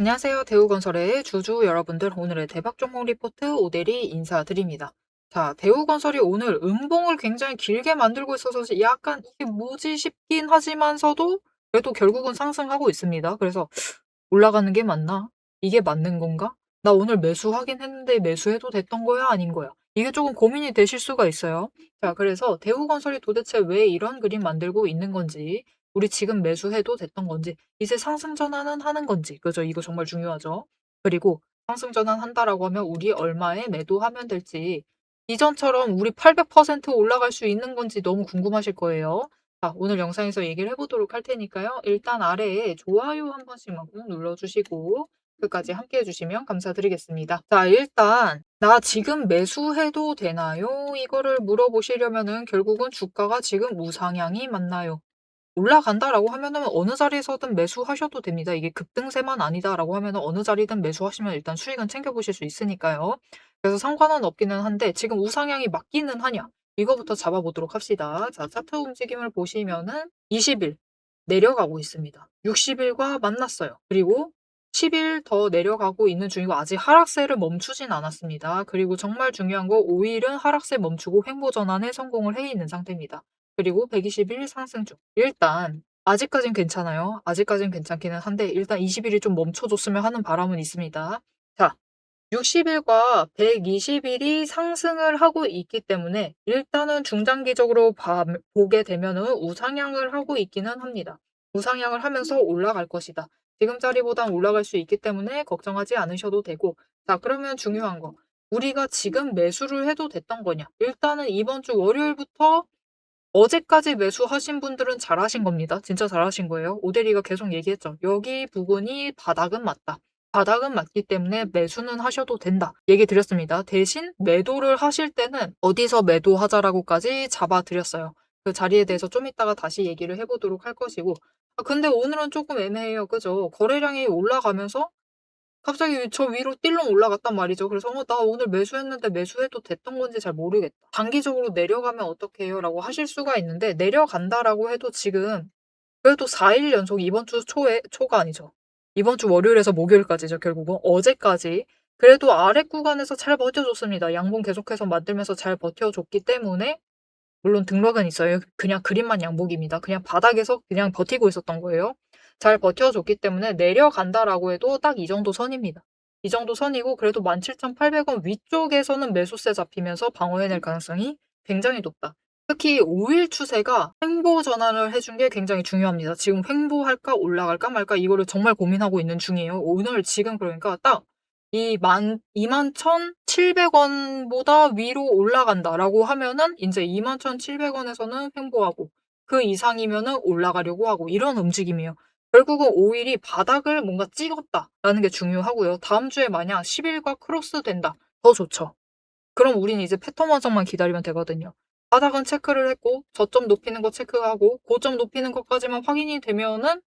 안녕하세요. 대우건설의 주주 여러분들, 오늘의 대박 종목 리포트 오대리 인사드립니다. 자, 대우건설이 오늘 음봉을 굉장히 길게 만들고 있어서 약간 이게 뭐지 싶긴 하지만서도 그래도 결국은 상승하고 있습니다. 그래서 올라가는 게 맞나? 이게 맞는 건가? 나 오늘 매수하긴 했는데 매수해도 됐던 거야? 아닌 거야? 이게 조금 고민이 되실 수가 있어요. 자, 그래서 대우건설이 도대체 왜 이런 그림 만들고 있는 건지, 우리 지금 매수해도 됐던 건지, 이제 상승 전환은 하는 건지, 그죠? 이거 정말 중요하죠. 그리고 상승 전환 한다라고 하면 우리 얼마에 매도하면 될지, 이전처럼 우리 800% 올라갈 수 있는 건지 너무 궁금하실 거예요. 자, 오늘 영상에서 얘기를 해보도록 할 테니까요. 일단 아래에 좋아요 한 번씩만 꼭 눌러주시고 끝까지 함께 해주시면 감사드리겠습니다. 자, 일단 나 지금 매수해도 되나요? 이거를 물어보시려면은 결국은 주가가 지금 우상향이 맞나요? 올라간다라고 하면은 어느 자리에서든 매수하셔도 됩니다. 이게 급등세만 아니다라고 하면은 어느 자리든 매수하시면 일단 수익은 챙겨보실 수 있으니까요. 그래서 상관은 없기는 한데 지금 우상향이 맞기는 하냐? 이거부터 잡아보도록 합시다. 자, 차트 움직임을 보시면은 20일 내려가고 있습니다. 60일과 만났어요. 그리고 10일 더 내려가고 있는 중이고 아직 하락세를 멈추진 않았습니다. 그리고 정말 중요한 거 5일은 하락세 멈추고 횡보 전환에 성공을 해 있는 상태입니다. 그리고 120일 상승 중. 일단 아직까진 괜찮아요. 아직까진 괜찮기는 한데 일단 20일이 좀 멈춰줬으면 하는 바람은 있습니다. 자, 60일과 120일이 상승을 하고 있기 때문에 일단은 중장기적으로 보게 되면은 우상향을 하고 있기는 합니다. 우상향을 하면서 올라갈 것이다. 지금 자리보단 올라갈 수 있기 때문에 걱정하지 않으셔도 되고, 자, 그러면 중요한 거. 우리가 지금 매수를 해도 됐던 거냐? 일단은 이번 주 월요일부터 어제까지 매수하신 분들은 잘하신 겁니다. 진짜 잘하신 거예요. 오대리가 계속 얘기했죠. 여기 부분이 바닥은 맞다. 바닥은 맞기 때문에 매수는 하셔도 된다. 얘기 드렸습니다. 대신 매도를 하실 때는 어디서 매도하자라고까지 잡아드렸어요. 그 자리에 대해서 좀 이따가 다시 얘기를 해보도록 할 것이고. 근데 오늘은 조금 애매해요. 그죠? 거래량이 올라가면서 갑자기 저 위로 띨렁 올라갔단 말이죠. 그래서 나 오늘 매수했는데 매수해도 됐던 건지 잘 모르겠다. 단기적으로 내려가면 어떡해요? 라고 하실 수가 있는데 내려간다라고 해도 지금 그래도 4일 연속 이번 주 초가 아니죠. 이번 주 월요일에서 목요일까지죠. 결국은 어제까지 그래도 아래 구간에서 잘 버텨줬습니다. 양봉 계속해서 만들면서 잘 버텨줬기 때문에 물론 등록은 있어요. 그냥 그림만 양복입니다. 그냥 바닥에서 그냥 버티고 있었던 거예요. 잘 버텨줬기 때문에 내려간다라고 해도 딱 이 정도 선입니다. 이 정도 선이고 그래도 17,800원 위쪽에서는 매수세 잡히면서 방어해낼 가능성이 굉장히 높다. 특히 5일 추세가 횡보 전환을 해준 게 굉장히 중요합니다. 지금 횡보할까 올라갈까 말까 이거를 정말 고민하고 있는 중이에요. 오늘 지금 그러니까 딱 이 21,700원보다 위로 올라간다라고 하면은 이제 21,700원에서는 횡보하고 그 이상이면은 올라가려고 하고 이런 움직임이에요. 결국은 5일이 바닥을 뭔가 찍었다라는 게 중요하고요. 다음 주에 만약 10일과 크로스 된다. 더 좋죠. 그럼 우린 이제 패턴 완성만 기다리면 되거든요. 바닥은 체크를 했고 저점 높이는 거 체크하고 고점 높이는 것까지만 확인이 되면은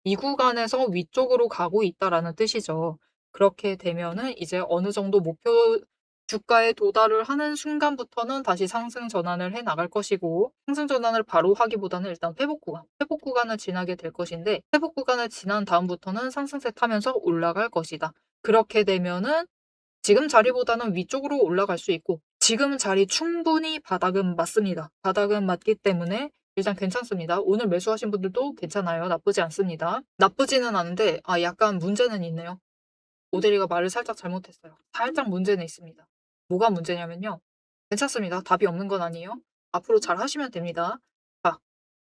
이 구간에서 위쪽으로 가고 있다라는 뜻이죠. 그렇게 되면은 이제 어느 정도 목표 주가에 도달을 하는 순간부터는 다시 상승 전환을 해 나갈 것이고 상승 전환을 바로 하기보다는 일단 회복 구간을 지나게 될 것인데 회복 구간을 지난 다음부터는 상승세 타면서 올라갈 것이다. 그렇게 되면은 지금 자리보다는 위쪽으로 올라갈 수 있고 지금 자리 충분히 바닥은 맞습니다. 바닥은 맞기 때문에 일단 괜찮습니다. 오늘 매수하신 분들도 괜찮아요. 나쁘지 않습니다. 나쁘지는 않은데 약간 문제는 있네요. 오대리가 말을 살짝 잘못했어요. 살짝 문제는 있습니다. 뭐가 문제냐면요. 괜찮습니다. 답이 없는 건 아니에요. 앞으로 잘 하시면 됩니다. 자,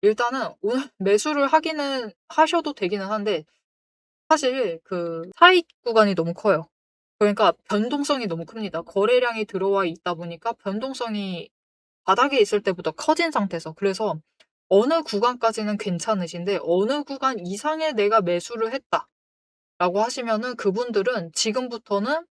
일단은 오늘 매수를 하기는 하셔도 되기는 한데 사실 그 차익 구간이 너무 커요. 그러니까 변동성이 너무 큽니다. 거래량이 들어와 있다 보니까 변동성이 바닥에 있을 때보다 커진 상태에서 그래서 어느 구간까지는 괜찮으신데 어느 구간 이상에 내가 매수를 했다라고 하시면은 그분들은 지금부터는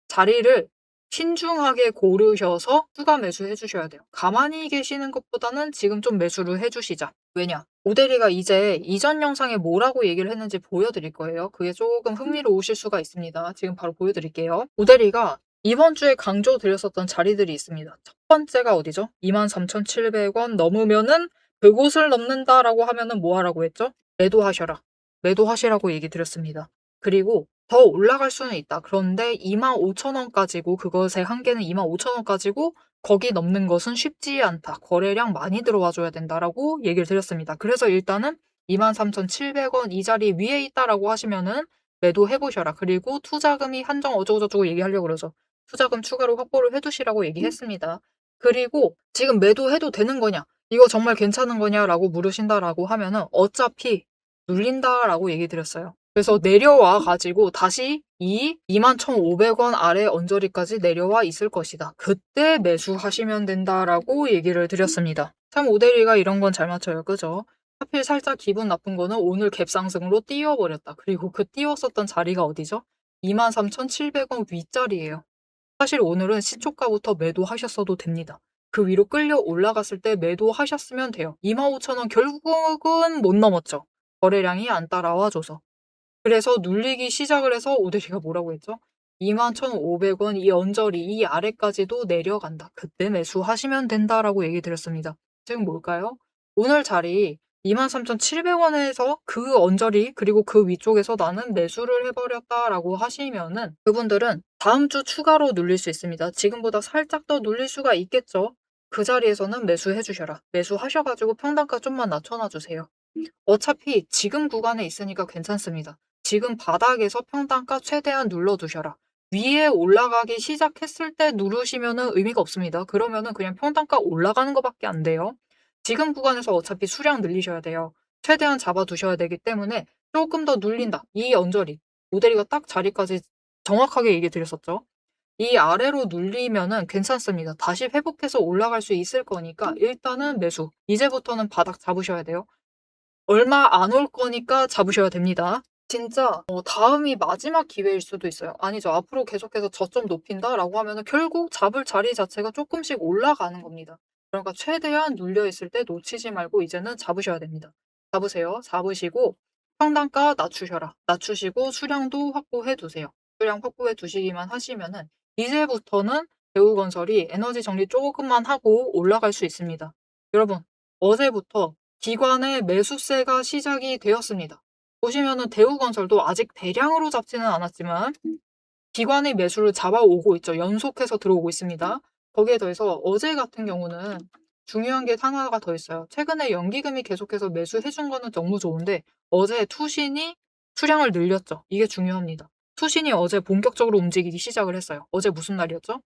자리를 신중하게 고르셔서 추가 매수해 주셔야 돼요. 가만히 계시는 것보다는 지금 좀 매수를 해 주시자. 왜냐? 오대리가 이제 이전 영상에 뭐라고 얘기를 했는지 보여드릴 거예요. 그게 조금 흥미로우실 수가 있습니다. 지금 바로 보여드릴게요. 오대리가 이번 주에 강조드렸었던 자리들이 있습니다. 첫 번째가 어디죠? 23,700원 넘으면은 그곳을 넘는다라고 하면은 뭐 하라고 했죠? 매도하셔라. 매도하시라고 얘기 드렸습니다. 그리고 더 올라갈 수는 있다. 그런데 25,000원까지고 그것의 한계는 25,000원까지고 거기 넘는 것은 쉽지 않다. 거래량 많이 들어와 줘야 된다라고 얘기를 드렸습니다. 그래서 일단은 23,700원 이 자리 위에 있다라고 하시면은 매도해 보셔라. 그리고 투자금이 한정 어쩌고저쩌고 얘기하려고 그러죠. 투자금 추가로 확보를 해 두시라고 얘기했습니다. 그리고 지금 매도해도 되는 거냐? 이거 정말 괜찮은 거냐라고 물으신다라고 하면은 어차피 눌린다라고 얘기 드렸어요. 그래서 내려와 가지고 다시 이 21,500원 아래 언저리까지 내려와 있을 것이다. 그때 매수하시면 된다라고 얘기를 드렸습니다. 참 오대리가 이런 건 잘 맞춰요. 그죠? 하필 살짝 기분 나쁜 거는 오늘 갭상승으로 띄워버렸다. 그리고 그 띄웠었던 자리가 어디죠? 23,700원 윗자리예요. 사실 오늘은 시초가부터 매도하셨어도 됩니다. 그 위로 끌려 올라갔을 때 매도하셨으면 돼요. 25,000원 결국은 못 넘었죠. 거래량이 안 따라와줘서. 그래서 눌리기 시작을 해서 오대리가 뭐라고 했죠? 21,500원 이 언저리 이 아래까지도 내려간다. 그때 매수하시면 된다라고 얘기 드렸습니다. 지금 뭘까요? 오늘 자리 23,700원에서 그 언저리 그리고 그 위쪽에서 나는 매수를 해버렸다라고 하시면은 그분들은 다음 주 추가로 눌릴 수 있습니다. 지금보다 살짝 더 눌릴 수가 있겠죠. 그 자리에서는 매수해 주셔라. 매수하셔가지고 평단가 좀만 낮춰놔 주세요. 어차피 지금 구간에 있으니까 괜찮습니다. 지금 바닥에서 평단가 최대한 눌러두셔라. 위에 올라가기 시작했을 때 누르시면은 의미가 없습니다. 그러면은 그냥 평단가 올라가는 것밖에 안 돼요. 지금 구간에서 어차피 수량 늘리셔야 돼요. 최대한 잡아두셔야 되기 때문에 조금 더 눌린다. 이 언저리. 모델이가 딱 자리까지 정확하게 얘기 드렸었죠. 이 아래로 눌리면은 괜찮습니다. 다시 회복해서 올라갈 수 있을 거니까 일단은 매수. 이제부터는 바닥 잡으셔야 돼요. 얼마 안 올 거니까 잡으셔야 됩니다. 진짜 다음이 마지막 기회일 수도 있어요. 아니죠. 앞으로 계속해서 저점 높인다라고 하면은 결국 잡을 자리 자체가 조금씩 올라가는 겁니다. 그러니까 최대한 눌려 있을 때 놓치지 말고 이제는 잡으셔야 됩니다. 잡으세요. 잡으시고 평단가 낮추셔라. 낮추시고 수량도 확보해 두세요. 수량 확보해 두시기만 하시면은 이제부터는 대우건설이 에너지 정리 조금만 하고 올라갈 수 있습니다. 여러분, 어제부터 기관의 매수세가 시작이 되었습니다. 보시면은 대우건설도 아직 대량으로 잡지는 않았지만 기관의 매수를 잡아오고 있죠. 연속해서 들어오고 있습니다. 거기에 더해서 어제 같은 경우는 중요한 게 하나가 더 있어요. 최근에 연기금이 계속해서 매수해준 거는 너무 좋은데 어제 투신이 수량을 늘렸죠. 이게 중요합니다. 투신이 어제 본격적으로 움직이기 시작을 했어요. 어제 무슨 날이었죠?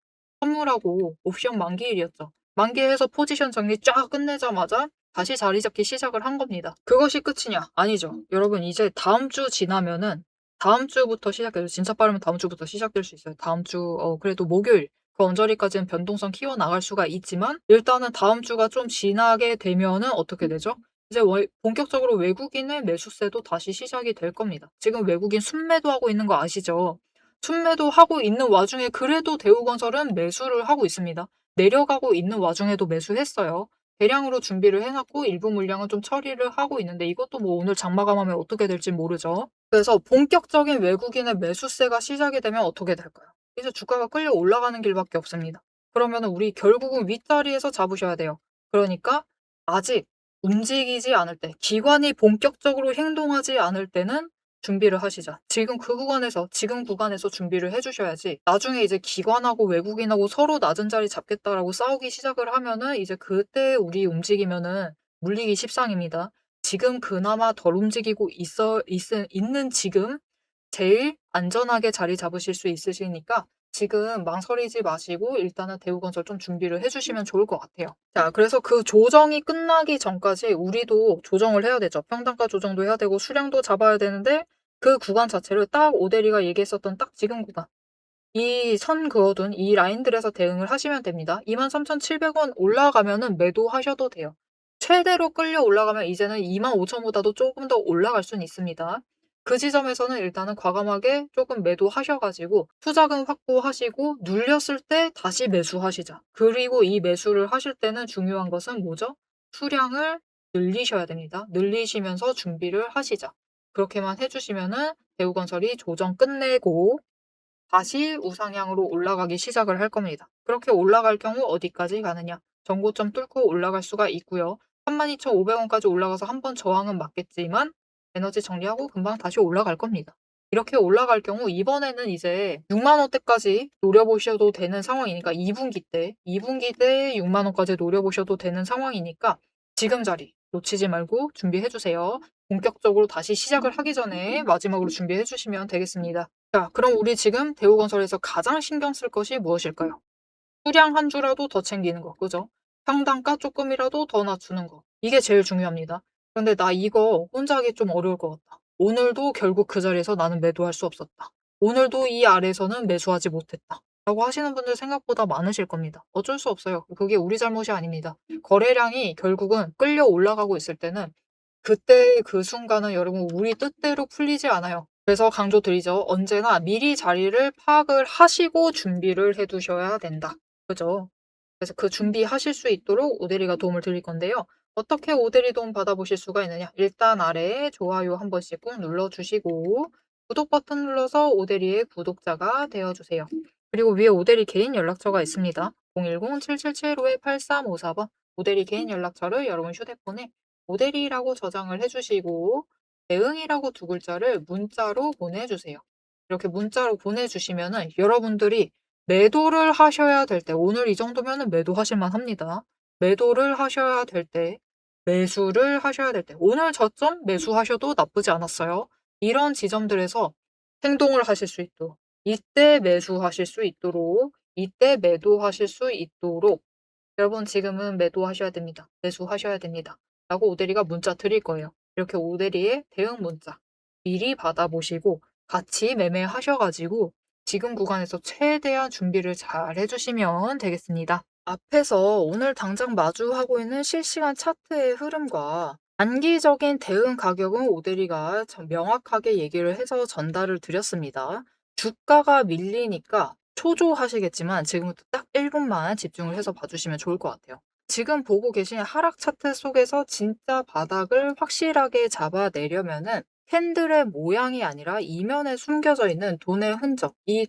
선물하고 옵션 만기일이었죠. 만기해서 포지션 정리 쫙 끝내자마자 다시 자리 잡기 시작을 한 겁니다. 그것이 끝이냐? 아니죠. 여러분 이제 다음 주 지나면은 다음 주부터 시작해요. 진짜 빠르면 다음 주부터 시작될 수 있어요. 다음 주 그래도 목요일 그 언저리까지는 변동성 키워나갈 수가 있지만 일단은 다음 주가 좀 지나게 되면은 어떻게 되죠? 이제 본격적으로 외국인의 매수세도 다시 시작이 될 겁니다. 지금 외국인 순매도하고 있는 거 아시죠? 순매도하고 있는 와중에 그래도 대우건설은 매수를 하고 있습니다. 내려가고 있는 와중에도 매수했어요. 대량으로 준비를 해놨고 일부 물량은 좀 처리를 하고 있는데 이것도 뭐 오늘 장마 감하면 어떻게 될지 모르죠. 그래서 본격적인 외국인의 매수세가 시작이 되면 어떻게 될까요? 이제 주가가 끌려 올라가는 길밖에 없습니다. 그러면 우리 결국은 윗자리에서 잡으셔야 돼요. 그러니까 아직 움직이지 않을 때, 기관이 본격적으로 행동하지 않을 때는 준비를 하시자. 지금 구간에서 준비를 해주셔야지. 나중에 이제 기관하고 외국인하고 서로 낮은 자리 잡겠다라고 싸우기 시작을 하면은 이제 그때 우리 움직이면은 물리기 십상입니다. 지금 그나마 덜 움직이고 있는 지금 제일 안전하게 자리 잡으실 수 있으시니까 지금 망설이지 마시고 일단은 대우건설 좀 준비를 해주시면 좋을 것 같아요. 자, 그래서 그 조정이 끝나기 전까지 우리도 조정을 해야 되죠. 평단가 조정도 해야 되고 수량도 잡아야 되는데 그 구간 자체를 딱 오대리가 얘기했었던 딱 지금 구간. 이 선 그어둔 이 라인들에서 대응을 하시면 됩니다. 23,700원 올라가면은 매도하셔도 돼요. 최대로 끌려 올라가면 이제는 25,000원보다도 조금 더 올라갈 수는 있습니다. 그 지점에서는 일단은 과감하게 조금 매도하셔가지고 투자금 확보하시고 눌렸을 때 다시 매수하시자. 그리고 이 매수를 하실 때는 중요한 것은 뭐죠? 수량을 늘리셔야 됩니다. 늘리시면서 준비를 하시자. 그렇게만 해주시면은 대우건설이 조정 끝내고 다시 우상향으로 올라가기 시작을 할 겁니다. 그렇게 올라갈 경우 어디까지 가느냐? 전고점 뚫고 올라갈 수가 있고요. 32,500원까지 올라가서 한번 저항은 맞겠지만 에너지 정리하고 금방 다시 올라갈 겁니다. 이렇게 올라갈 경우 이번에는 이제 6만 원대까지 노려보셔도 되는 상황이니까 2분기 때 6만 원까지 노려보셔도 되는 상황이니까 지금 자리 놓치지 말고 준비해 주세요. 본격적으로 다시 시작을 하기 전에 마지막으로 준비해 주시면 되겠습니다. 자, 그럼 우리 지금 대우건설에서 가장 신경 쓸 것이 무엇일까요? 수량 한 주라도 더 챙기는 거, 그죠? 평단가 조금이라도 더 낮추는 거. 이게 제일 중요합니다. 근데 나 이거 혼자 하기 좀 어려울 것 같다. 오늘도 결국 그 자리에서 나는 매도할 수 없었다. 오늘도 이 아래에서는 매수하지 못했다. 라고 하시는 분들 생각보다 많으실 겁니다. 어쩔 수 없어요. 그게 우리 잘못이 아닙니다. 거래량이 결국은 끌려 올라가고 있을 때는 그때 그 순간은 여러분 우리 뜻대로 풀리지 않아요. 그래서 강조드리죠. 언제나 미리 자리를 파악을 하시고 준비를 해 두셔야 된다. 그죠? 그래서 그 준비하실 수 있도록 오대리가 도움을 드릴 건데요. 어떻게 오대리 도움 받아보실 수가 있느냐? 일단 아래에 좋아요 한 번씩 꼭 눌러주시고 구독 버튼 눌러서 오대리의 구독자가 되어주세요. 그리고 위에 오대리 개인 연락처가 있습니다. 010-7775-8354번 오대리 개인 연락처를 여러분 휴대폰에 오대리라고 저장을 해주시고 대응이라고 두 글자를 문자로 보내주세요. 이렇게 문자로 보내주시면은 여러분들이 매도를 하셔야 될 때, 오늘 이 정도면은 매도하실 만합니다. 매도를 하셔야 될 때, 매수를 하셔야 될 때, 오늘 저점 매수하셔도 나쁘지 않았어요. 이런 지점들에서 행동을 하실 수 있도록, 이때 매수하실 수 있도록, 이때 매도하실 수 있도록, 여러분 지금은 매도하셔야 됩니다. 매수하셔야 됩니다. 라고 오대리가 문자 드릴 거예요. 이렇게 오대리의 대응 문자 미리 받아보시고 같이 매매하셔가지고 지금 구간에서 최대한 준비를 잘 해주시면 되겠습니다. 앞에서 오늘 당장 마주하고 있는 실시간 차트의 흐름과 단기적인 대응 가격은 오대리가 명확하게 얘기를 해서 전달을 드렸습니다. 주가가 밀리니까 초조하시겠지만 지금부터 딱 1분만 집중을 해서 봐주시면 좋을 것 같아요. 지금 보고 계신 하락 차트 속에서 진짜 바닥을 확실하게 잡아내려면은 캔들의 모양이 아니라 이면에 숨겨져 있는 돈의 흔적, 이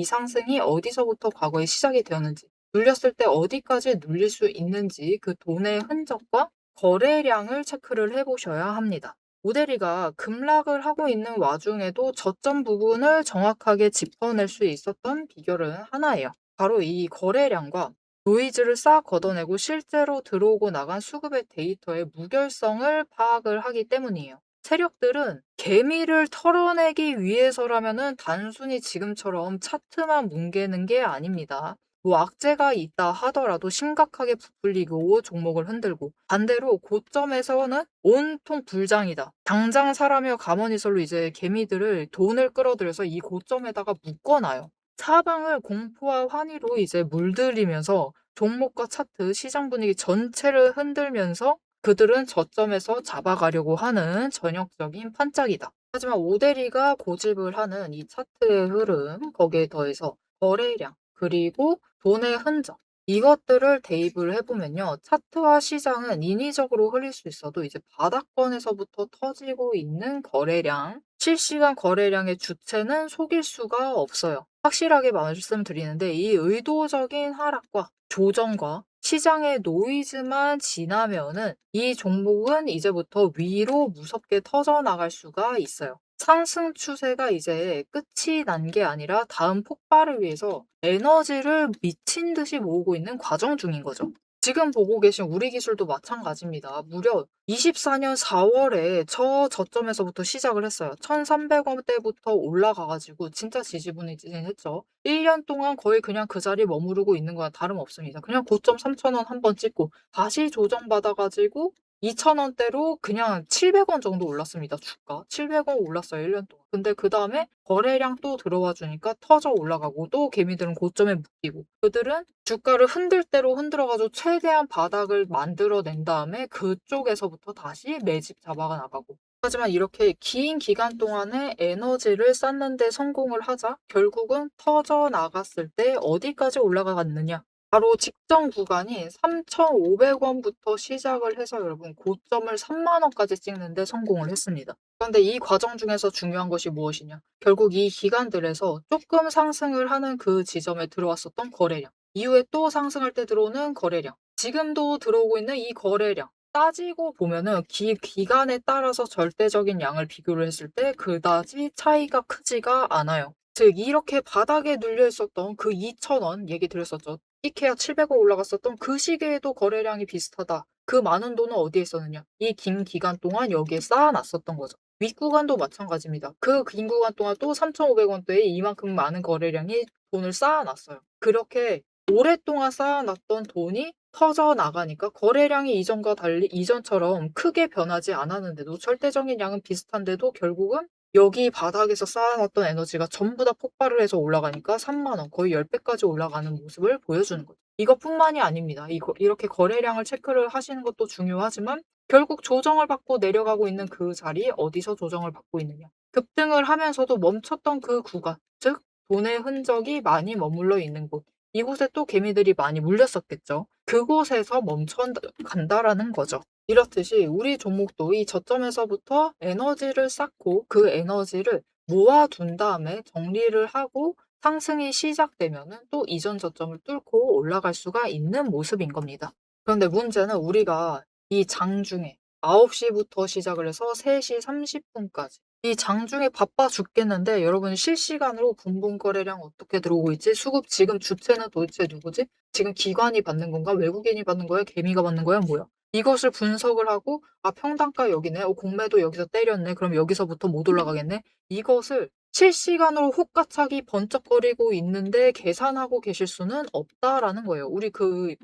상승이 어디서부터 과거에 시작이 되었는지, 눌렸을 때 어디까지 눌릴 수 있는지 그 돈의 흔적과 거래량을 체크를 해보셔야 합니다. 오대리가 급락을 하고 있는 와중에도 저점 부분을 정확하게 짚어낼 수 있었던 비결은 하나예요. 바로 이 거래량과 노이즈를 싹 걷어내고 실제로 들어오고 나간 수급의 데이터의 무결성을 파악을 하기 때문이에요. 세력들은 개미를 털어내기 위해서라면은 단순히 지금처럼 차트만 뭉개는 게 아닙니다. 뭐 악재가 있다 하더라도 심각하게 부풀리고 종목을 흔들고 반대로 고점에서는 온통 불장이다. 당장 사라며 가머니설로 이제 개미들을 돈을 끌어들여서 이 고점에다가 묶어놔요. 사방을 공포와 환희로 이제 물들이면서 종목과 차트, 시장 분위기 전체를 흔들면서 그들은 저점에서 잡아가려고 하는 전형적인 판짝이다. 하지만 오대리가 고집을 하는 이 차트의 흐름, 거기에 더해서 거래량, 그리고 돈의 흔적, 이것들을 대입을 해보면요. 차트와 시장은 인위적으로 흘릴 수 있어도 이제 바닥권에서부터 터지고 있는 거래량, 실시간 거래량의 주체는 속일 수가 없어요. 확실하게 말씀드리는데 이 의도적인 하락과 조정과 시장의 노이즈만 지나면은 이 종목은 이제부터 위로 무섭게 터져나갈 수가 있어요. 상승 추세가 이제 끝이 난 게 아니라 다음 폭발을 위해서 에너지를 미친 듯이 모으고 있는 과정 중인 거죠. 지금 보고 계신 우리 기술도 마찬가지입니다. 무려 24년 4월에 저점에서부터 시작을 했어요. 1,300원대부터 올라가가지고 진짜 지지부진했죠. 1년 동안 거의 그냥 그 자리에 머무르고 있는 거랑 다름없습니다. 그냥 고점 3,000원 한번 찍고 다시 조정받아가지고 2,000원대로 그냥 700원 정도 올랐습니다. 주가. 700원 올랐어요. 1년 동안. 근데 그 다음에 거래량 또 들어와 주니까 터져 올라가고 또 개미들은 고점에 묶이고 그들은 주가를 흔들 대로 흔들어가지고 최대한 바닥을 만들어낸 다음에 그쪽에서부터 다시 매집 잡아가 나가고 하지만 이렇게 긴 기간 동안에 에너지를 쌓는 데 성공을 하자 결국은 터져 나갔을 때 어디까지 올라가갔느냐 바로 직전 구간이 3,500원부터 시작을 해서 여러분 고점을 3만 원까지 찍는데 성공을 했습니다. 그런데 이 과정 중에서 중요한 것이 무엇이냐? 결국 이 기간들에서 조금 상승을 하는 그 지점에 들어왔었던 거래량, 이후에 또 상승할 때 들어오는 거래량, 지금도 들어오고 있는 이 거래량, 따지고 보면은 기간에 따라서 절대적인 양을 비교를 했을 때 그다지 차이가 크지가 않아요. 즉 이렇게 바닥에 눌려 있었던 그 2,000원 얘기 드렸었죠. 이케아 700원 올라갔었던 그 시기에도 거래량이 비슷하다. 그 많은 돈은 어디에 있었느냐? 이 긴 기간 동안 여기에 쌓아놨었던 거죠. 윗구간도 마찬가지입니다. 그 긴 구간 동안 또 3,500원대에 이만큼 많은 거래량이 돈을 쌓아놨어요. 그렇게 오랫동안 쌓아놨던 돈이 터져나가니까 거래량이 이전과 달리 이전처럼 크게 변하지 않았는데도 절대적인 양은 비슷한데도 결국은 여기 바닥에서 쌓아놨던 에너지가 전부 다 폭발을 해서 올라가니까 3만 원, 거의 10배까지 올라가는 모습을 보여주는 거죠. 이것뿐만이 아닙니다. 이렇게 거래량을 체크를 하시는 것도 중요하지만 결국 조정을 받고 내려가고 있는 그 자리 어디서 조정을 받고 있느냐. 급등을 하면서도 멈췄던 그 구간, 즉 돈의 흔적이 많이 머물러 있는 곳. 이곳에 또 개미들이 많이 물렸었겠죠. 그곳에서 멈춰 간다라는 거죠. 이렇듯이 우리 종목도 이 저점에서부터 에너지를 쌓고 그 에너지를 모아둔 다음에 정리를 하고 상승이 시작되면은 또 이전 저점을 뚫고 올라갈 수가 있는 모습인 겁니다. 그런데 문제는 우리가 이 장중에 9시부터 시작을 해서 3시 30분까지 이 장중에 바빠 죽겠는데 여러분 실시간으로 분봉 거래량 어떻게 들어오고 있지? 수급 지금 주체는 도대체 누구지? 지금 기관이 받는 건가? 외국인이 받는 거야? 개미가 받는 거야? 뭐야? 이것을 분석을 하고 평단가 여기네. 공매도 여기서 때렸네. 그럼 여기서부터 못 올라가겠네. 이것을 실시간으로 혹가차기 번쩍거리고 있는데 계산하고 계실 수는 없다라는 거예요. 우리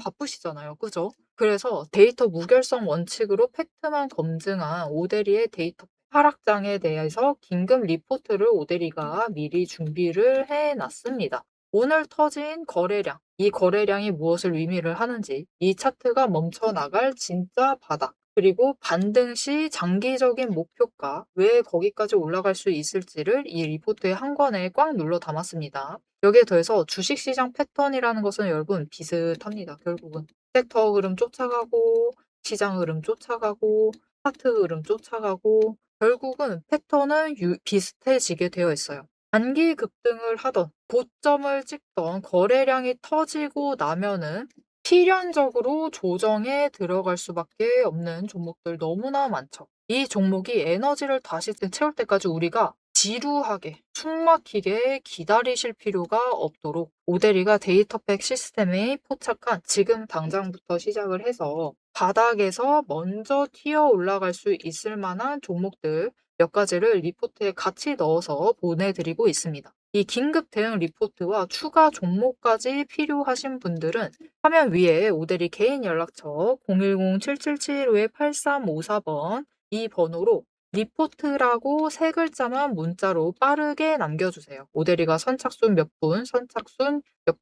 바쁘시잖아요. 그죠? 그래서 데이터 무결성 원칙으로 팩트만 검증한 오데리의 데이터 하락장에 대해서 긴급 리포트를 오데리가 미리 준비를 해놨습니다. 오늘 터진 거래량, 이 거래량이 무엇을 의미를 하는지, 이 차트가 멈춰나갈 진짜 바닥, 그리고 반등 시 장기적인 목표가 왜 거기까지 올라갈 수 있을지를 이 리포트의 한 권에 꽉 눌러 담았습니다. 여기에 더해서 주식시장 패턴이라는 것은 여러분 비슷합니다. 결국은 섹터 흐름 쫓아가고 시장 흐름 쫓아가고 차트 흐름 쫓아가고 결국은 패턴은 비슷해지게 되어 있어요. 단기 급등을 하던 고점을 찍던 거래량이 터지고 나면은 필연적으로 조정에 들어갈 수밖에 없는 종목들 너무나 많죠. 이 종목이 에너지를 다시 채울 때까지 우리가 지루하게 숨막히게 기다리실 필요가 없도록 오데리가 데이터팩 시스템에 포착한 지금 당장부터 시작을 해서 바닥에서 먼저 튀어 올라갈 수 있을 만한 종목들 몇 가지를 리포트에 같이 넣어서 보내드리고 있습니다. 이 긴급 대응 리포트와 추가 종목까지 필요하신 분들은 화면 위에 오데리 개인 연락처 010-7775-8354번 이 번호로 리포트라고 세 글자만 문자로 빠르게 남겨주세요. 오데리가 선착순 몇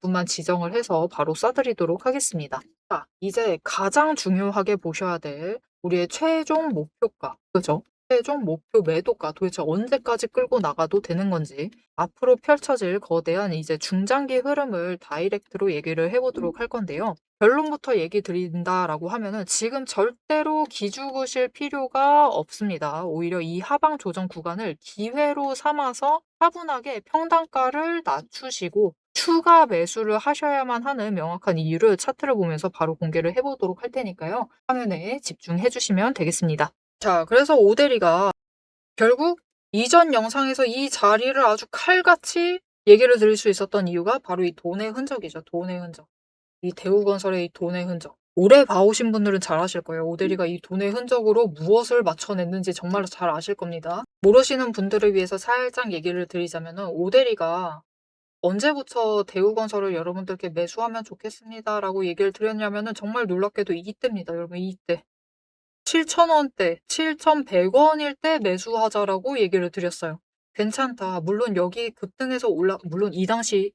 분만 지정을 해서 바로 쏴드리도록 하겠습니다. 자, 이제 가장 중요하게 보셔야 될 우리의 최종 목표가, 그죠? 최종 목표 매도가 도대체 언제까지 끌고 나가도 되는 건지 앞으로 펼쳐질 거대한 이제 중장기 흐름을 다이렉트로 얘기를 해보도록 할 건데요. 결론부터 얘기 드린다라고 하면은 지금 절대로 기죽으실 필요가 없습니다. 오히려 이 하방 조정 구간을 기회로 삼아서 차분하게 평단가를 낮추시고 추가 매수를 하셔야만 하는 명확한 이유를 차트를 보면서 바로 공개를 해보도록 할 테니까요. 화면에 집중해 주시면 되겠습니다. 자, 그래서 오데리가 결국 이전 영상에서 이 자리를 아주 칼같이 얘기를 드릴 수 있었던 이유가 바로 이 돈의 흔적이죠. 돈의 흔적. 이 대우건설의 이 돈의 흔적. 오래 봐오신 분들은 잘 아실 거예요. 오데리가 이 돈의 흔적으로 무엇을 맞춰냈는지 정말로 잘 아실 겁니다. 모르시는 분들을 위해서 살짝 얘기를 드리자면은 오데리가 언제부터 대우건설을 여러분들께 매수하면 좋겠습니다라고 얘기를 드렸냐면은 정말 놀랍게도 이때입니다. 여러분 이때. 7,000원대, 7,100원일 때 매수하자라고 얘기를 드렸어요. 괜찮다. 물론 여기 급등해서 물론 이 당시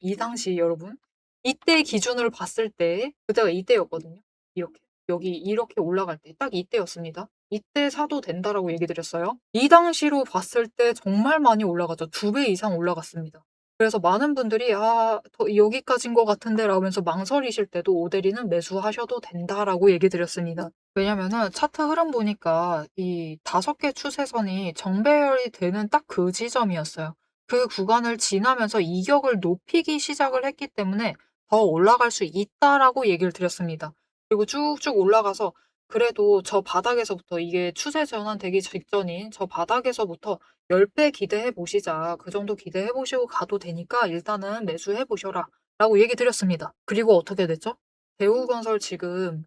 여러분. 이때 기준으로 봤을 때, 그때가 이때였거든요. 이렇게. 여기 이렇게 올라갈 때, 딱 이때였습니다. 이때 사도 된다라고 얘기 드렸어요. 이 당시로 봤을 때 정말 많이 올라가죠. 2배 이상 올라갔습니다. 그래서 많은 분들이 여기까지인 것 같은데 라면서 망설이실 때도 오데리는 매수하셔도 된다라고 얘기 드렸습니다. 왜냐면은 차트 흐름 보니까 이 5개 추세선이 정배열이 되는 딱 그 지점이었어요. 그 구간을 지나면서 이격을 높이기 시작을 했기 때문에 더 올라갈 수 있다라고 얘기를 드렸습니다. 그리고 쭉쭉 올라가서 그래도 저 바닥에서부터 이게 추세 전환되기 직전인 저 바닥에서부터 10배 기대해 보시자. 그 정도 기대해 보시고 가도 되니까 일단은 매수해 보셔라."라고 얘기 드렸습니다. 그리고 어떻게 됐죠? 대우건설 지금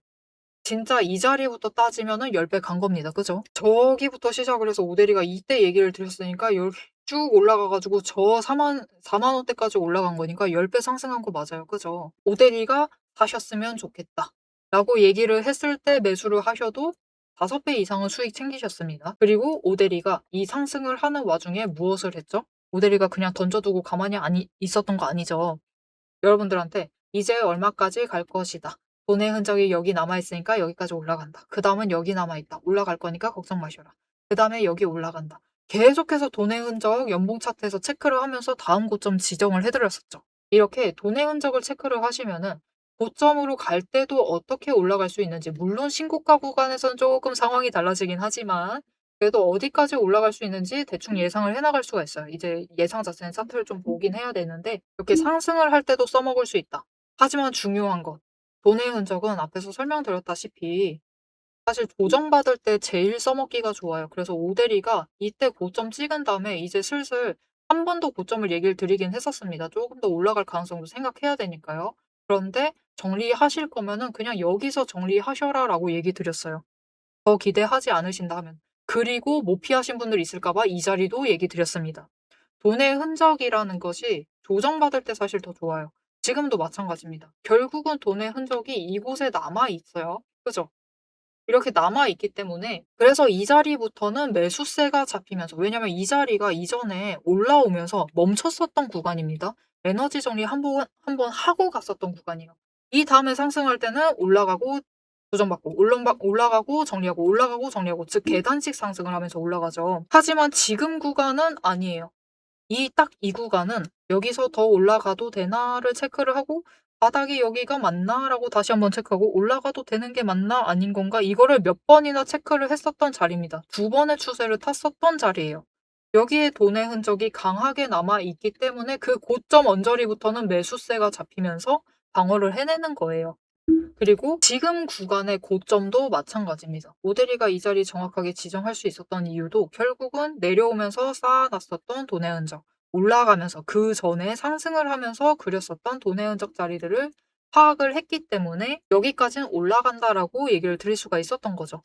진짜 이 자리부터 따지면은 10배 간 겁니다. 그죠? 저기부터 시작을 해서 오대리가 이때 얘기를 드렸으니까 이렇게 쭉 올라가 가지고 저 4만 원대까지 올라간 거니까 10배 상승한 거 맞아요. 그죠? 오대리가 "사셨으면 좋겠다."라고 얘기를 했을 때 매수를 하셔도 5배 이상은 수익 챙기셨습니다. 그리고 오대리가 이 상승을 하는 와중에 무엇을 했죠? 오대리가 그냥 던져 두고 가만히 있었던 거 아니죠. 여러분들한테 "이제 얼마까지 갈 것이다. 돈의 흔적이 여기 남아 있으니까 여기까지 올라간다. 그다음은 여기 남아 있다. 올라갈 거니까 걱정 마셔라. 그다음에 여기 올라간다." 계속해서 돈의 흔적 연봉 차트에서 체크를 하면서 다음 고점 지정을 해 드렸었죠. 이렇게 돈의 흔적을 체크를 하시면은 고점으로 갈 때도 어떻게 올라갈 수 있는지, 물론 신고가 구간에서는 조금 상황이 달라지긴 하지만 그래도 어디까지 올라갈 수 있는지 대충 예상을 해 나갈 수가 있어요. 이제 예상 자체는 차트를 좀 보긴 해야 되는데 이렇게 상승을 할 때도 써먹을 수 있다. 하지만 중요한 건 돈의 흔적은 앞에서 설명드렸다시피 사실 조정받을 때 제일 써먹기가 좋아요. 그래서 오대리가 이때 고점 찍은 다음에 이제 슬슬 한 번 더 고점을 얘기를 드리긴 했었습니다. 조금 더 올라갈 가능성도 생각해야 되니까요. 그런데 "정리하실 거면은 그냥 여기서 정리하셔라."라고 얘기 드렸어요. 더 기대하지 않으신다면. 그리고 못 피하신 분들이 있을까 봐 이 자리도 얘기 드렸습니다. 돈의 흔적이라는 것이 조정받을 때 사실 더 좋아요. 지금도 마찬가지입니다. 결국은 돈의 흔적이 이곳에 남아 있어요. 그죠? 이렇게 남아 있기 때문에 그래서 이 자리부터는 매수세가 잡히면서, 왜냐면 이 자리가 이전에 올라오면서 멈췄었던 구간입니다. 에너지 정리 한 번 하고 갔었던 구간이에요. 이 다음에 상승할 때는 올라가고 조정받고 올라가고 정리하고 올라가고 정리하고, 즉 계단식 상승을 하면서 올라가죠. 하지만 지금 구간은 아니에요. 딱 이 구간은 '여기서 더 올라가도 되나?'를 체크를 하고 '바닥이 여기가 맞나?'라고 다시 한번 체크하고 '올라가도 되는 게 맞나? 아닌 건가?' 이거를 몇 번이나 체크를 했었던 자리입니다. 2번의 추세를 탔었던 자리예요. 여기에 돈의 흔적이 강하게 남아 있기 때문에 그 고점 언저리부터는 매수세가 잡히면서 방어를 해내는 거예요. 그리고 지금 구간의 고점도 마찬가지입니다. 오대리가 이 자리 정확하게 지정할 수 있었던 이유도 결국은 내려오면서 쌓아놨었던 돈의 흔적, 올라가면서 그전에 상승을 하면서 그렸었던 돈의 흔적 자리들을 파악을 했기 때문에 여기까지는 올라간다라고 얘기를 드릴 수가 있었던 거죠.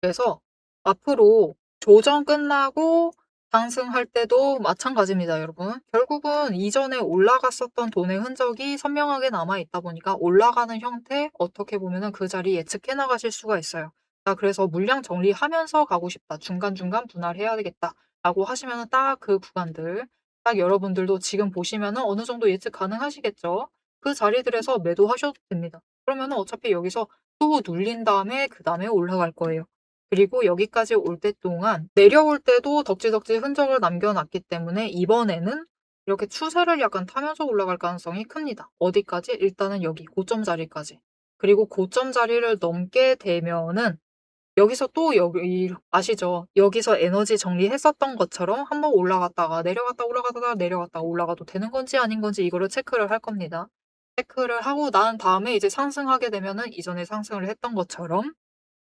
그래서 앞으로 조정 끝나고 상승할 때도 마찬가지입니다, 여러분. 결국은 이전에 올라갔었던 돈의 흔적이 선명하게 남아 있다 보니까 올라가는 형태, 어떻게 보면은 그 자리 예측해 나가실 수가 있어요. 자, 그래서 '물량 정리하면서 가고 싶다. 중간중간 분할해야 되겠다.'라고 하시면은 딱 그 구간들, 딱 여러분들도 지금 보시면은 어느 정도 예측 가능하시겠죠? 그 자리들에서 매도하셔도 됩니다. 그러면은 어차피 여기서 또 눌린 다음에 그다음에 올라갈 거예요. 그리고 여기까지 올 때 동안 내려올 때도 덕지덕지 흔적을 남겨 놨기 때문에 이번에는 이렇게 추세를 약간 타면서 올라갈 가능성이 큽니다. 어디까지? 일단은 여기 고점 자리까지. 그리고 고점 자리를 넘게 되면은 여기서 또 여기 아시죠? 여기서 에너지 정리했었던 것처럼 한번 올라갔다가 내려갔다 올라갔다가 내려갔다가 올라가도 되는 건지 아닌 건지 이거를 체크를 할 겁니다. 체크를 하고 난 다음에 이제 상승하게 되면은 이전에 상승을 했던 것처럼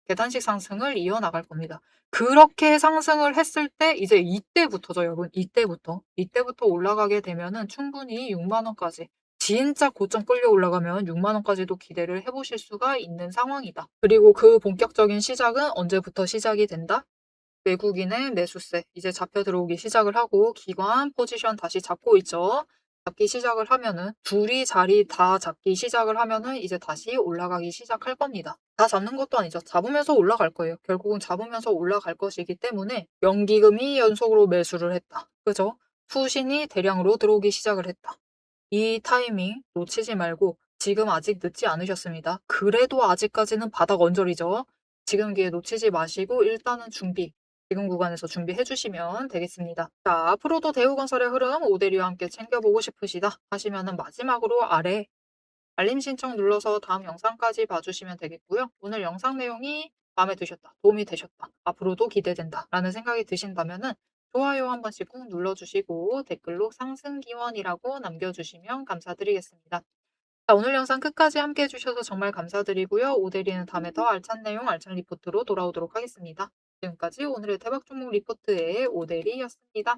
계단식 상승을 이어나갈 겁니다. 그렇게 상승을 했을 때 이제 이때부터죠, 여러분. 이때부터. 이때부터 올라가게 되면은 충분히 6만 원까지, 진짜 고점 끌려 올라가면 6만 원까지도 기대를 해 보실 수가 있는 상황이다. 그리고 그 본격적인 시작은 언제부터 시작이 된다? 외국인의 매수세 이제 잡혀 들어오기 시작을 하고 기관 포지션 다시 잡고 있죠. 잡기 시작을 하면은 둘이 자리 다 잡기 시작을 하면은 이제 다시 올라가기 시작할 겁니다. 다 잡는 것도 아니죠. 잡으면서 올라갈 거예요. 결국은 잡으면서 올라갈 것이기 때문에 연기금이 연속으로 매수를 했다. 그죠? 투신이 대량으로 들어오기 시작을 했다. 이 타이밍 놓치지 말고 지금 아직 늦지 않으셨습니다. 그래도 아직까지는 바닥 언저리죠. 지금 기회 놓치지 마시고 일단은 지금 구간에서 준비해 주시면 되겠습니다. 자, 앞으로도 대우건설의 흐름 오대리와 함께 챙겨보고 싶으시다 하시면은 마지막으로 아래 알림 신청 눌러서 다음 영상까지 봐주시면 되겠고요. 오늘 영상 내용이 마음에 드셨다, 도움이 되셨다, 앞으로도 기대된다 라는 생각이 드신다면은 좋아요 한 번씩 꾹 눌러주시고 댓글로 상승 기원이라고 남겨주시면 감사드리겠습니다. 자, 오늘 영상 끝까지 함께 해주셔서 정말 감사드리고요. 오대리는 다음에 더 알찬 내용, 알찬 리포트로 돌아오도록 하겠습니다. 지금까지 오늘의 대박 종목 리포트의 오대리였습니다.